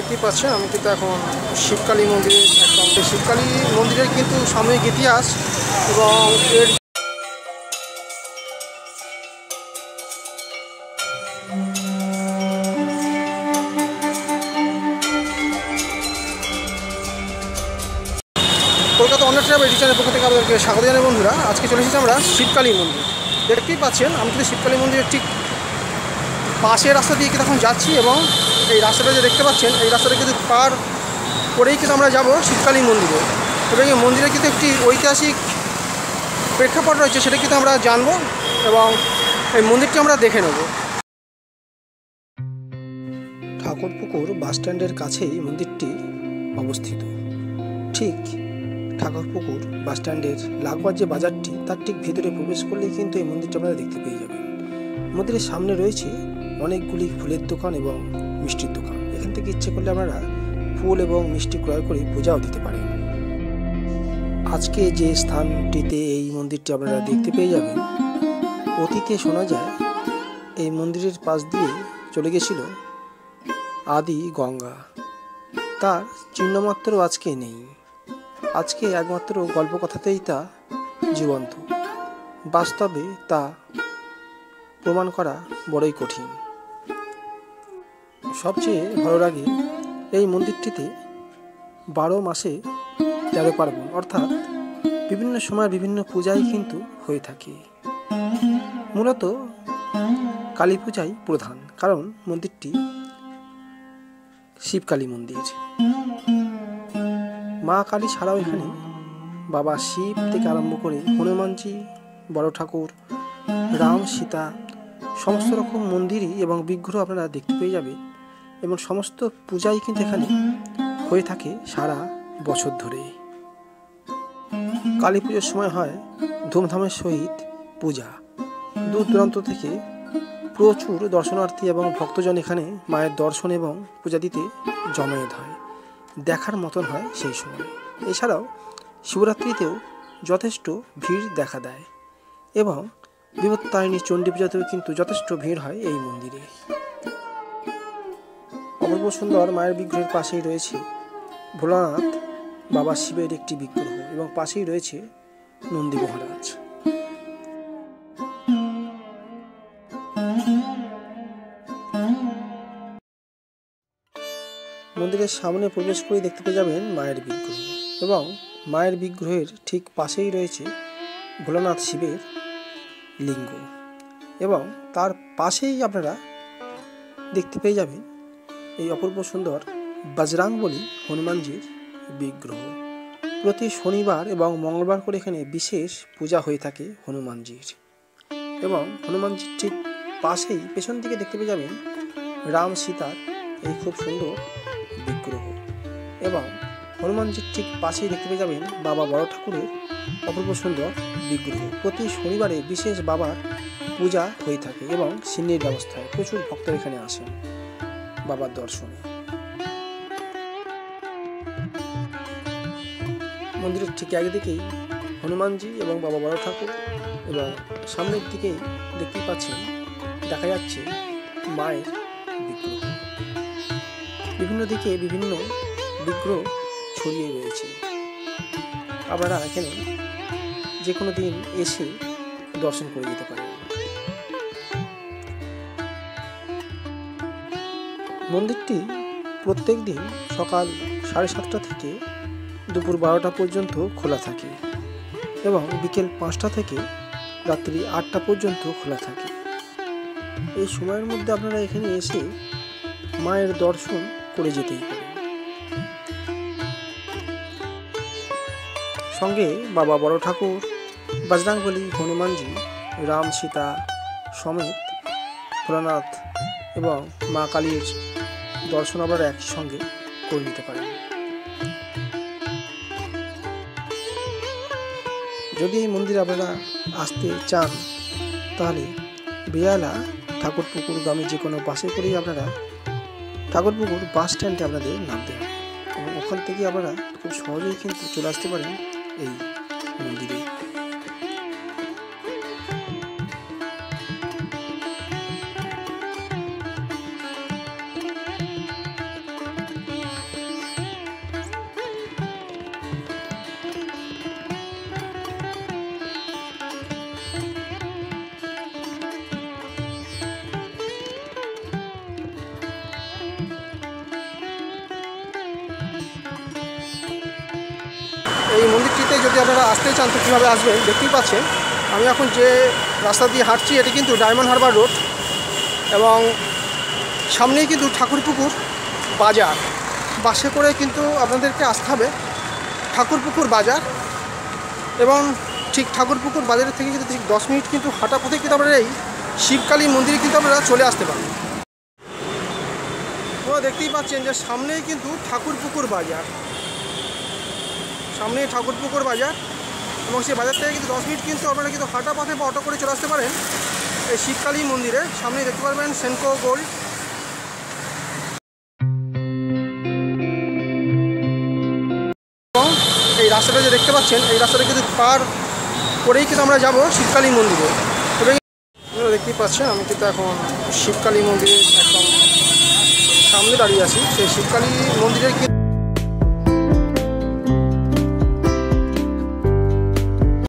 দেখতেই পাচ্ছেন আমি কিন্তু এখন শিবকালী মন্দিরের একদম শিবকালী মন্দিরের কিন্তু সাময়িক ইতিহাস এবং এর কলকাতা অন্য ট্রাভেল রিটার্নের পক্ষ থেকে আপনাদেরকে স্বাগত জানাই বন্ধুরা। আজকে চলে এসেছি আমরা শিবকালী মন্দির। দেখতেই পাচ্ছেন আমি কিন্তু শিবকালী মন্দিরের ঠিক পাশের রাস্তা দিয়ে কিন্তু এখন যাচ্ছি এবং এই রাস্তাটা যে দেখতে পাচ্ছেন এই রাস্তাটা কিন্তু পার করেই কিন্তু আমরা যাব শিবকালী মন্দিরে এবং এই মন্দিরে কিন্তু একটি ঐতিহাসিক প্রেক্ষাপট রয়েছে, সেটা কিন্তু আমরা জানবো এবং এই মন্দিরটি আমরা দেখে নেব। ঠাকুরপুকুর বাসস্ট্যান্ডের কাছেই মন্দিরটি অবস্থিত। ঠিক ঠাকুরপুকুর বাসস্ট্যান্ডের লাগোয়া যে বাজারটি তার ঠিক ভিতরে প্রবেশ করলেই কিন্তু এই মন্দিরটা আপনারা দেখতে পেয়ে যাবেন। মন্দিরের সামনে রয়েছে অনেকগুলি ফুলের দোকান এবং মিষ্টির দোকান। এখান থেকে ইচ্ছে করলে আপনারা ফুল এবং মিষ্টি ক্রয় করে পূজাও দিতে পারেন। আজকে যে স্থানটিতে এই মন্দিরটি আপনারা দেখতে পেয়ে যাবেন, অতীতে শোনা যায় এই মন্দিরের পাশ দিয়ে চলে গেছিল আদি গঙ্গা। তার চিহ্নমাত্র আজকে নেই। আজকে একমাত্র গল্পকথাতেই তা জীবন্ত, বাস্তবে তা প্রমাণ করা বড়ই কঠিন। সবচেয়ে ভালো লাগে এই মন্দিরটিতে 12 মাসে 13 পার্বণ, অর্থাৎ বিভিন্ন সময় বিভিন্ন পূজাই কিন্তু হয়ে থাকে। মূলত কালী পূজাই প্রধান, কারণ মন্দিরটি শিবকালী মন্দির। মা কালী ছাড়াও এখানে বাবা শিব থেকে আরম্ভ করে হনুমানজি, বড় ঠাকুর, রাম, সীতা সমস্ত রকম মন্দিরই এবং বিগ্রহ আপনারা দেখতে পেয়ে যাবেন এবং সমস্ত পূজাই কিন্তু এখানে হয়ে থাকে সারা বছর ধরে। কালী পুজোর সময় হয় ধুমধামের সহিত পূজা। দূর দূরান্ত থেকে প্রচুর দর্শনার্থী এবং ভক্তজন এখানে মায়ের দর্শন এবং পূজা দিতে জমায়েত হয়। দেখার মতন হয় সেই সময়। এছাড়াও শিবরাত্রিতেও যথেষ্ট ভিড় দেখা দেয় এবং বিপত্তারিণী চণ্ডী পূজাতেও কিন্তু যথেষ্ট ভিড় হয় এই মন্দিরে। অপূর্ব সুন্দর মায়ের বিগ্রহের পাশেই রয়েছে ভোলানাথ বাবা শিবের একটি বিগ্রহ এবং পাশেই রয়েছে নন্দী মহারাজ। মন্দিরের সামনে প্রবেশ করে দেখতে পেয়ে যাবেন মায়ের বিগ্রহ এবং মায়ের বিগ্রহের ঠিক পাশেই রয়েছে ভোলানাথ শিবের লিঙ্গ এবং তার পাশেই আপনারা দেখতে পেয়ে যাবেন এই অপূর্ব সুন্দর বজরংবলী হনুমানজির বিগ্রহ। প্রতি শনিবার এবং মঙ্গলবার করে এখানে বিশেষ পূজা হয়ে থাকে হনুমানজির এবং হনুমানজির ঠিক পাশেই পেছন দিকে দেখতে পেয়ে যাবেন রাম সীতার এই খুব সুন্দর বিগ্রহ এবং হনুমানজির ঠিক পাশেই দেখতে পেয়ে যাবেন বাবা বড় ঠাকুরের অপূর্ব সুন্দর বিগ্রহ। প্রতি শনিবারে বিশেষ বাবার পূজা হয়ে থাকে এবং সিন্নির ব্যবস্থায় প্রচুর ভক্ত এখানে আসেন বাবার দর্শনে। মন্দিরের ঠিক একদিকেই হনুমানজি এবং বাবা বড় ঠাকুর এবং সামনের দিকেই দেখতেই পাচ্ছেন দেখা যাচ্ছে মায়ের বিগ্রহ। বিভিন্ন দিকে বিভিন্ন বিগ্রহ ছড়িয়ে রয়েছে। আপনারা এখানে যে কোনো দিন এসে দর্শন করে যেতে পারেন। মন্দিরটি প্রত্যেক দিন সকাল 7:30 থেকে দুপুর 12টা পর্যন্ত খোলা থাকে এবং বিকেল 5টা থেকে রাত্রি 8টা পর্যন্ত খোলা থাকে। এই সময়ের মধ্যে আপনারা এখানে এসে মায়ের দর্শন করে যেতেই পারেন। সঙ্গে বাবা বড় ঠাকুর, বজরংবলী হনুমানজি, রাম সীতা সমেত ভোলানাথ এবং মা কালীর দর্শন আপনারা একই সঙ্গে করে নিতে পারেন। যদি এই মন্দিরে আপনারা আসতে চান তাহলে বেহালা ঠাকুরপুকুর গ্রামে যে কোনো বাসে করেই আপনারা ঠাকুরপুকুর বাস স্ট্যান্ডে আপনাদের নামতে হবে এবং ওখান থেকে আপনারা খুব সহজেই কিন্তু চলে আসতে পারেন এই মন্দিরে। দেখতে যদি আপনারা আসতে চান তো কীভাবে আসবেন দেখতেই পাচ্ছেন। আমি এখন যে রাস্তা দিয়ে হাঁটছি এটি কিন্তু ডায়মন্ড হারবার রোড, এবং সামনেই কিন্তু ঠাকুরপুকুর বাজার। বাসে করে কিন্তু আপনাদেরকে আসতে হবে ঠাকুরপুকুর বাজার, এবং ঠিক ঠাকুরপুকুর বাজারের থেকে কিন্তু ঠিক 10 মিনিট কিন্তু হাঁটা পথে কিন্তু আপনারা এই শিবকালী মন্দিরে কিন্তু আপনারা চলে আসতে পারেন। আপনারা দেখতেই পাচ্ছেন যে সামনেই কিন্তু ঠাকুরপুকুর বাজার, সামনেই ঠাকুরপুকুর বাজার, এবং সেই বাজার থেকে কিন্তু 10 মিনিট কিন্তু আপনারা কিন্তু হাঁটা পথে বা অটো করে চলে আসতে পারেন এই শিবকালী মন্দিরে। সামনেই দেখতে পারবেন সেনকো গোল্ড। এবং এই রাস্তাটা যে দেখতে পাচ্ছেন এই রাস্তাটা কিন্তু পার করেই কিন্তু আমরা যাব শিবকালী মন্দিরে। এবং আপনারা দেখতেই পাচ্ছেন আমি কিন্তু এখন শিবকালী মন্দিরের একদম সামনে দাঁড়িয়ে আছি। সেই শিবকালী মন্দিরের